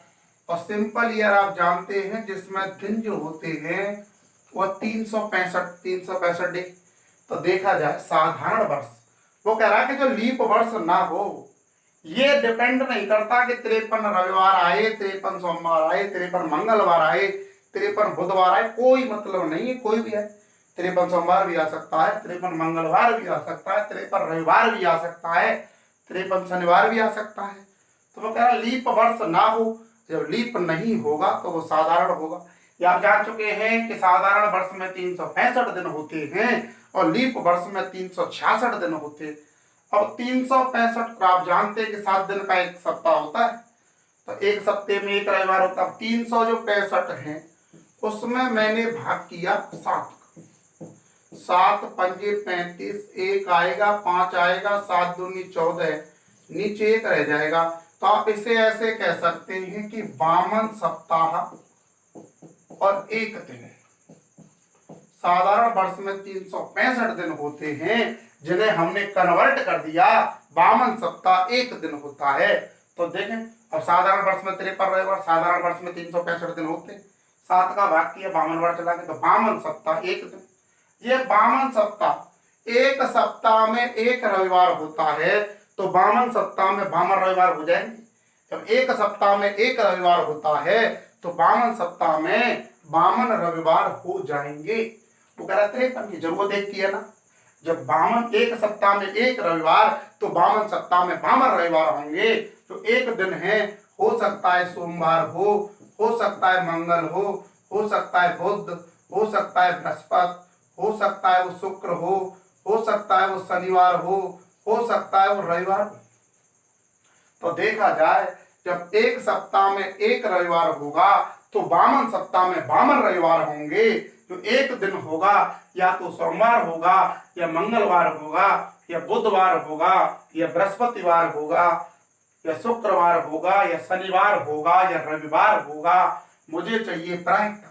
और सिंपल ईयर आप जानते हैं जिसमें दिन जो होते हैं वह 365 डे। तो देखा जाए साधारण वर्ष, वो कह रहा है कि जो लीप वर्ष ना हो, ये डिपेंड नहीं करता कि 53 रविवार आए, 53 सोमवार आए, 53 मंगलवार आए, 53 बुधवार आए, कोई मतलब नहीं है, कोई भी है। 53 सोमवार भी आ सकता है, 53 मंगलवार भी आ सकता है, 53 रविवार भी आ सकता है, 53 शनिवार भी आ सकता है। तो वो कह रहा है लीप वर्ष ना हो, जब लीप नहीं होगा तो वो साधारण होगा। ये आप जान चुके हैं कि साधारण वर्ष में 365 दिन होते हैं और लीप वर्ष में 366 दिन होते हैं। अब 365 आप जानते हैं कि 7 दिन का एक सप्ताह होता है, तो एक सप्ताह में एक रविवार होता है। 365 है, उसमें मैंने भाग किया 7, 7 पंजे 35, 1 आएगा, 5 आएगा, 7 दूनी 14, नीचे 1 रह जाएगा। तो आप इसे ऐसे कह सकते हैं कि 52 सप्ताह और 1 दिन। साधारण वर्ष में 365 दिन होते हैं, जिन्हें हमने कन्वर्ट कर दिया 52 सप्ताह 1 दिन होता है। तो देखें, अब साधारण वर्ष में 53 रविवार, साधारण वर्ष में 365 दिन होते, 7 का भाग किया 52 बार चला के, तो 52 सप्ताह 1 दिन। ये 52 सप्ताह, एक सप्ताह में एक रविवार होता है, तो 52 सप्ताह में 52 रविवार हो जाएंगे। जब एक सप्ताह में एक रविवार होता है, तो 52 सप्ताह में 52 रविवार हो जाएंगे। वो कह रहा 53 की जरूरत एक की है ना। जब 52 एक सप्ताह में एक रविवार, तो 52 सप्ताह में 52 रविवार होंगे। तो एक दिन है, हो सकता है सोमवार हो सकता है मंगल हो सकता है बुध, हो सकता है बृहस्पति, हो सकता है वो शुक्र हो सकता है वो शनिवार हो सकता है वो रविवार। तो देखा जाए, जब एक सप्ताह में एक रविवार होगा, तो 52 सप्ताह में 52 रविवार होंगे। जो एक दिन होगा, या तो सोमवार होगा, या मंगलवार होगा, या बुधवार होगा, या बृहस्पतिवार होगा, या शुक्रवार होगा, या शनिवार होगा, या रविवार होगा। मुझे चाहिए प्रायिकता।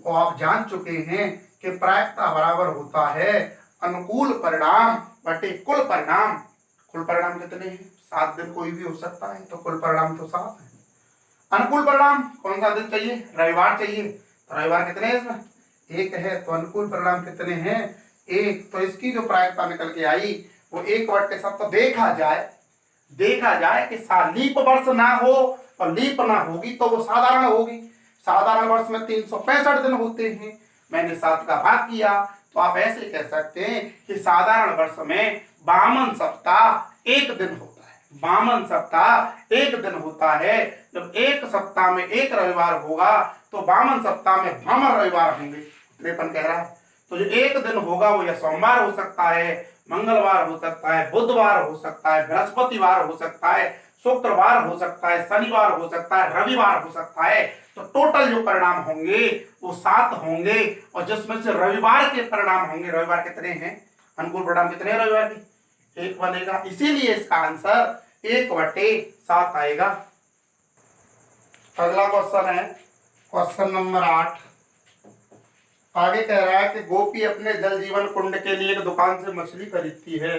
और आप जान चुके हैं कि प्रायिकता बराबर होता है अनुकूल परिणाम बटे कुल परिणाम। कुल परिणाम कितने हैं? 7 दिन कोई भी हो सकता है, तो कुल परिणाम तो 7 है। अनुकूल परिणाम कौन सा दिन चाहिए? रविवार चाहिए। तो रविवार कितने हैं इसमें? 1 है। तो अनुकूल परिणाम कितने हैं? 1। तो इसकी जो प्रायिकता निकल के आई वो 1/7। तो देखा जाए कि लीप वर्ष ना हो और लीप ना होगी तो वो साधारण होगी। साधारण वर्ष में 365 दिन होते हैं, मैंने 7 का भाग किया। तो आप ऐसे कह सकते हैं कि साधारण वर्ष में 52 सप्ताह 1 दिन होता है। 52 सप्ताह 1 दिन होता है। जब एक सप्ताह में एक रविवार होगा, तो 52 सप्ताह में 52 रविवार होंगे। 53 कह रहा है। तो जो एक दिन होगा वो या सोमवार हो सकता है, मंगलवार हो सकता है, बुधवार हो सकता है, बृहस्पतिवार हो सकता है, शुक्रवार हो सकता है, शनिवार हो सकता है, रविवार हो सकता है। तो टोटल जो परिणाम होंगे वो 7 होंगे, और जिसमें से रविवार के परिणाम होंगे। रविवार कितने हैं? अनुकूल परिणाम कितने हैं रविवार के? 1 बनेगा। इसीलिए इसका आंसर 1/7 आएगा। अगला क्वेश्चन है क्वेश्चन नंबर 8। आगे कह रहा है कि गोपी अपने जल जीवन कुंड के लिए एक दुकान से मछली खरीदती है।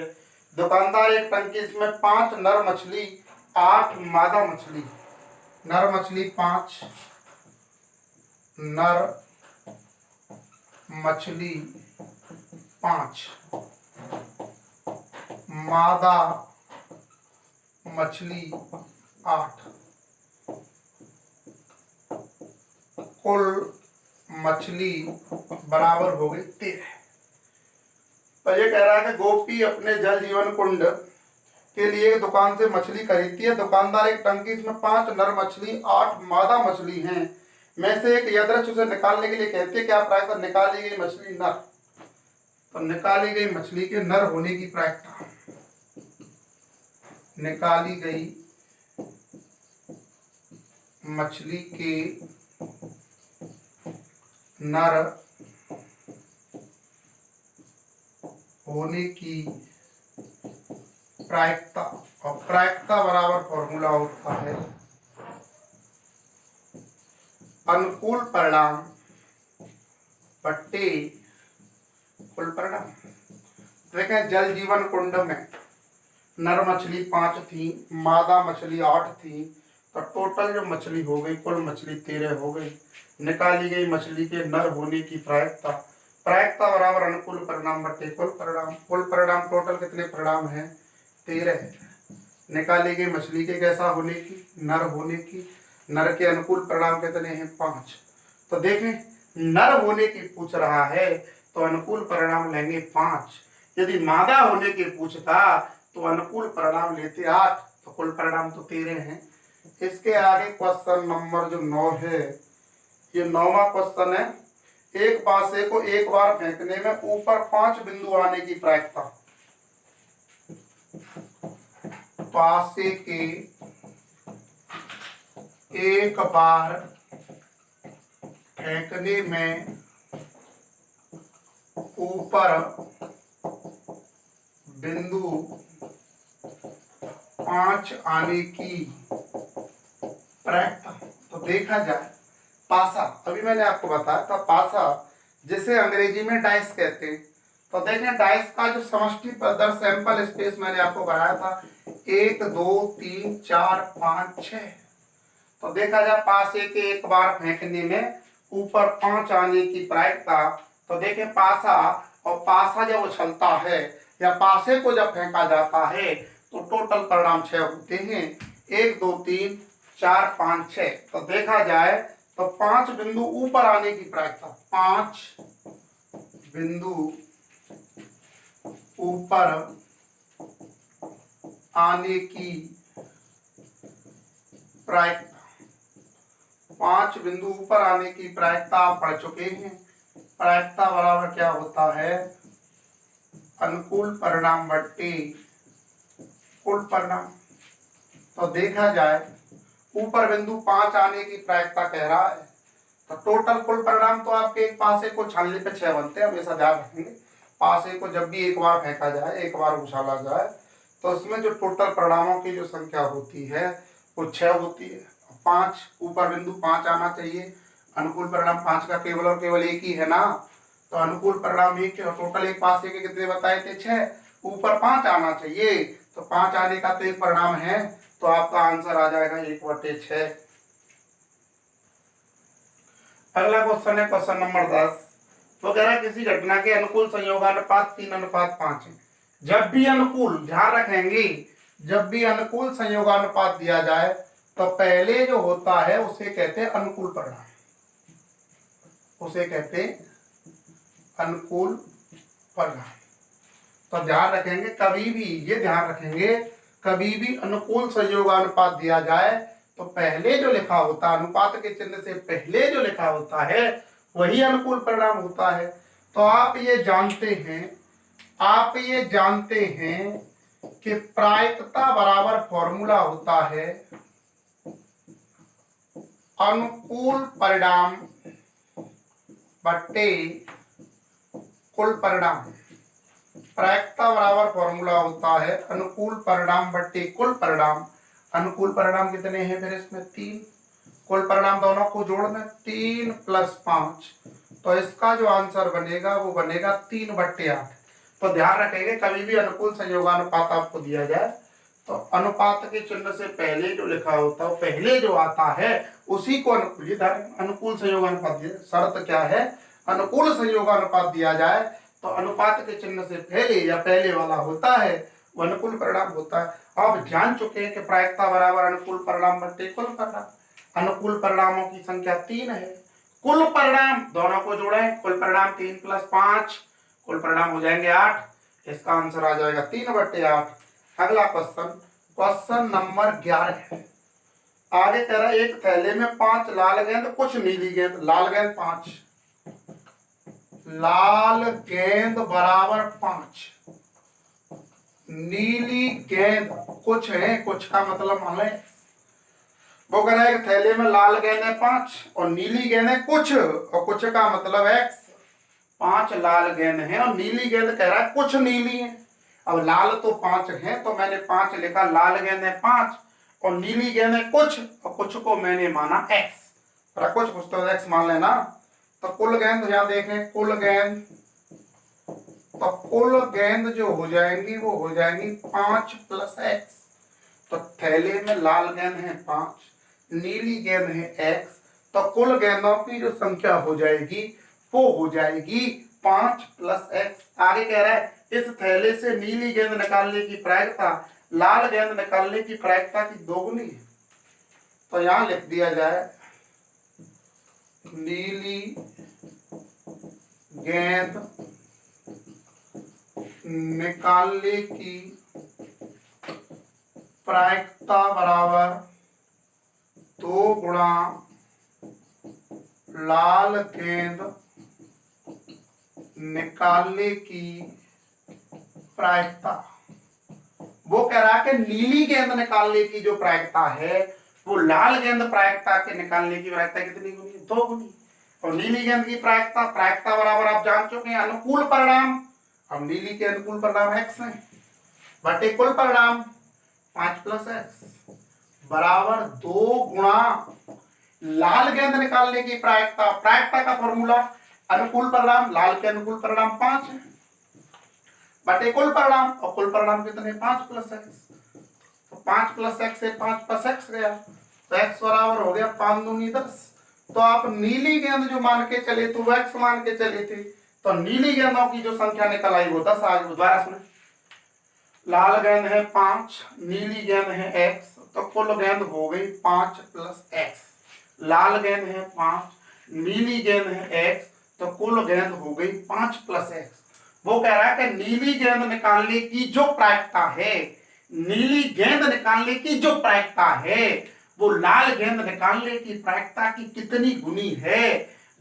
दुकानदार एक टंकी इसमें 5 नर मछली 8 मादा मछली, नर मछली 5, नर मछली 5, मादा मछली 8, कुल मछली बराबर हो गई 13। तो ये कह रहा है कि गोपी अपने जल जीवन कुंड के लिए दुकान से मछली खरीदती है। दुकानदार एक टंकी इसमें 5 नर मछली 8 मादा मछली हैं में से एक यदृच्छ उसे निकालने के लिए कहती है। क्या प्रायिकता? निकाली गई मछली नर। तो निकाली गई मछली के नर होने की प्रायिकता, निकाली गई मछली के नर होने की प्रायिकता। और प्रायिकता बराबर फॉर्मूला होता है अनुकूल परिणाम बट्टे कुल परिणाम। देखें, जल जीवन कुंड में नर मछली 5 थी, मादा मछली 8 थी, तो टोटल जो मछली हो गई कुल मछली 13 हो गई। निकाली गई मछली के नर होने की प्रायिकता, प्रायिकता बराबर अनुकूल परिणाम बट्टे कुल परिणाम। कुल परिणाम टोटल कितने परिणाम हैं? 13 है। निकाली गई मछली के कैसा होने की? नर होने की। नर के अनुकूल परिणाम कितने हैं? 5। तो देखें, नर होने की पूछ रहा है तो अनुकूल परिणाम लेंगे 5। यदि मादा होने की पूछता तो अनुकूल परिणाम लेते 8। तो कुल परिणाम तो 13 हैं। इसके आगे क्वेश्चन नंबर जो 9 है, ये 9वां क्वेश्चन है। एक पासे को एक बार फेंकने में ऊपर 5 बिंदु आने की प्रायिकता। पासे के एक बार फेंकने में ऊपर बिंदु 5 आने की प्रायिकता। तो देखा जाए पासा, अभी मैंने आपको बताया था पासा, जिसे अंग्रेजी में डाइस कहते हैं। तो देखें डाइस का जो समष्टि दर सैंपल स्पेस मैंने आपको कराया था 1 2 3 4 5 6। तो देखा जाए पासे के एक बार फेंकने में ऊपर 5 आने की प्रायिकता। तो देखें पासा, और पासा जब उछलता है या पासे को जब फेंका जाता है तो टोटल परिणाम 6 होते हैं, 1 2 3 4 5 6। तो देखा जाए तो 5 बिंदु ऊपर आने की प्रायिकता, 5 बिंदु ऊपर आने की प्रायिकता, 5 बिंदु ऊपर आने की प्रायिकता आप पढ़ चुके हैं। प्रायिकता बराबर क्या होता है, अनुकूल परिणाम बट्टे कुल परिणाम। तो देखा जाए ऊपर बिंदु 5 आने की प्रायिकता कह रहा है, तो टोटल कुल परिणाम तो आपके एक पासे को छालने पे 6 बनते हैं, हमेशा ध्यान रखेंगे। पासे को जब भी एक बार फेंका जाए, एक बार उछाला जाए, तो उसमें जो टोटल परिणामों की जो संख्या होती है वो 6 होती है। 5 ऊपर बिंदु 5 आना चाहिए, अनुकूल परिणाम 5 का केवल और केवल एक ही है ना, तो अनुकूल परिणाम 1 के, टोटल एक पासे के कितने बताए थे 6, ऊपर 5 आना चाहिए, तो 5 आने का तो एक परिणाम है, तो आपका आंसर आ जाएगा 1/6। अगला क्वेश्चन है क्वेश्चन नंबर 10। तो कह रहा है किसी घटना के अनुकूल संयोगानुपात 3:5 है। जब भी अनुकूल, ध्यान रखेंगे, जब भी अनुकूल संयोगानुपात दिया जाए तो पहले जो होता है उसे कहते हैं अनुकूल परिणाम, उसे कहते हैं अनुकूल परिणाम। तो ध्यान रखेंगे, कभी भी ये ध्यान रखेंगे, कभी भी अनुकूल संयोगानुपात दिया जाए तो पहले जो लिखा होता है, अनुपात के चिन्ह से पहले जो लिखा होता है वही अनुकूल परिणाम होता है। तो आप ये जानते हैं, आप ये जानते हैं कि प्रायिकता बराबर फॉर्मूला होता है अनुकूल परिणाम बट्टे कुल परिणाम। प्रायिकता बराबर फॉर्मूला होता है अनुकूल परिणाम बट्टे कुल परिणाम। अनुकूल परिणाम कितने हैं फिर इसमें 3, कुल परिणाम दोनों को जोड़ना 3 + 5, तो इसका जो आंसर बनेगा वो बनेगा 3/8। तो ध्यान रखेंगे, कभी भी अनुकूल संयोगानुपात आपको दिया जाए तो अनुपात के चिन्ह से पहले जो लिखा होता है, पहले जो आता है उसी को अनुकूल संयोगानुपात दिया। शर्त क्या है, अनुकूल संयोगानुपात दिया जाए तो अनुपात के चिन्ह से पहले या पहले वाला होता है वो अनुकूल परिणाम होता है। अब जान चुके हैं कि प्रायिकता बराबर अनुकूल परिणाम बट्टे कुल परिणाम। अनुकूल परिणामों की संख्या 3 है, कुल परिणाम दोनों को जोड़ें, कुल परिणाम 3 + 5, कुल परिणाम हो जाएंगे 8। इसका आंसर आ जाएगा 3/8। अगला क्वेश्चन, क्वेश्चन नंबर 11। आगे कह रहा है एक थैले में 5 लाल गेंद, कुछ नीली गेंद। लाल गेंद 5, लाल गेंद बराबर 5, नीली गेंद कुछ है, कुछ का मतलब मान लें वो कह रहा है थैले में लाल गेंद है 5 और नीली गेंद है कुछ, और कुछ का मतलब x। 5 लाल गेंद है और नीली गेंद कह रहा है कुछ नीली है। अब लाल तो 5 है तो मैंने 5 लिखा, लाल गेंद है 5 और नीली गेंद है कुछ, और कुछ को मैंने माना x, कुछ तो x मान लेना। तो कुल गेंद यहाँ देखें, कुल गेंद, तो कुल गेंद जो हो जाएंगी वो हो जाएंगी 5 + x। तो थैले में लाल गेंद है 5, नीली गेंद है x, तो कुल गेंदों की जो संख्या हो जाएगी वो हो जाएगी 5 + x। आगे कह रहा है इस थैले से नीली गेंद निकालने की प्रायिकता लाल गेंद निकालने की प्रायिकता की दोगुनी है। तो यहां लिख दिया जाए नीली गेंद निकालने की प्रायिकता बराबर 2 गुणा लाल गेंद निकालने की प्रायिकता। वो कह रहा है कि नीली गेंद निकालने की जो प्रायिकता है वो लाल गेंद प्रायिकता के निकालने की प्रायिकता कितनी गुनी है, 2 गुनी। और नीली गेंद की प्रायिकता, प्रायिकता बराबर आप जान चुके हैं अनुकूल परिणाम, अब नीली के अनुकूल परिणाम x है बटे कुल परिणाम 5 + x बराबर 2 गुणा लाल गेंद निकालने की प्रायिकता, प्रायिकता का फॉर्मूला अनुकूल परिणाम, लाल के अनुकूल परिणाम 5 है बटे कुल परिणाम, और कुल परिणाम कितने 5 प्लस एक्स, तो 5 प्लस एक्स से 5 प्लस एक्स गया, तो एक्स बराबर हो गया 5 दूनी 10। तो आप नीली गेंद जो मान के चले तो वो एक्स मान के चले थे, तो नीली गेंदों की जो संख्या निकल आई वो 10 आ गई। दोबारा सुने, लाल गेंद है 5, नीली गेंद है एक्स, तो कुल गेंद हो गई 5 प्लस एक्स। लाल गेंद है 5, नीली गेंद है एक्स, तो कुल गेंद हो गई 5 प्लस एक्स। वो कह रहा है कि नीली गेंद निकालने की जो प्रायिकता है, नीली गेंद निकालने की जो प्रायिकता है वो लाल गेंद निकालने की प्रायिकता की कितनी गुनी है,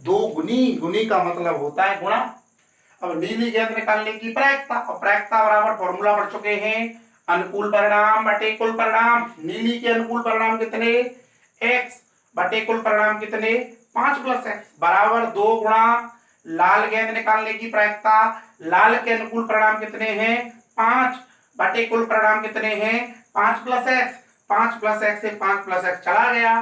2 गुनी। गुनी का मतलब होता है गुणा। अब नीली गेंद निकालने की प्रायिकता, और प्रायिकता बराबर फॉर्मूला पढ़ चुके हैं, अनुकूल परिणाम बटे कुल परिणाम। नीली के अनुकूल परिणाम कितने x बटे कुल परिणाम कितने 5 प्लस एक्स बराबर 2 गुणा लाल गेंद निकालने की प्रायिकता, लाल के अनुकूल परिणाम कितने हैं 5 बटे कुल परिणाम कितने हैं 5 प्लस एक्स। 5 प्लस एक्स से 5 प्लस एक्स चला गया,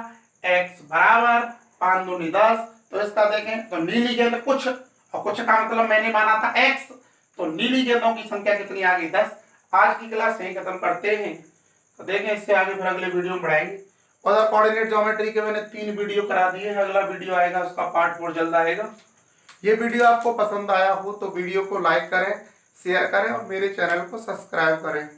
x बराबर 5 दूनी 10। तो इसका देखें तो नीली गेंद कुछ, और कुछ का मतलब मैंने माना था x, तो नीली गेंदों की संख्या कितनी आ गई 10। आज की क्लास यहीं खत्म करते हैं, तो देखें इससे आगे फिर अगले वीडियो में बढ़ाएंगे। और कोऑर्डिनेट ज्योमेट्री के मैंने 3 वीडियो करा दिए हैं, अगला वीडियो आएगा उसका पार्ट 4 जल्द आएगा। ये वीडियो आपको पसंद आया हो तो वीडियो को लाइक करें, शेयर करें और मेरे चैनल को सब्सक्राइब करें।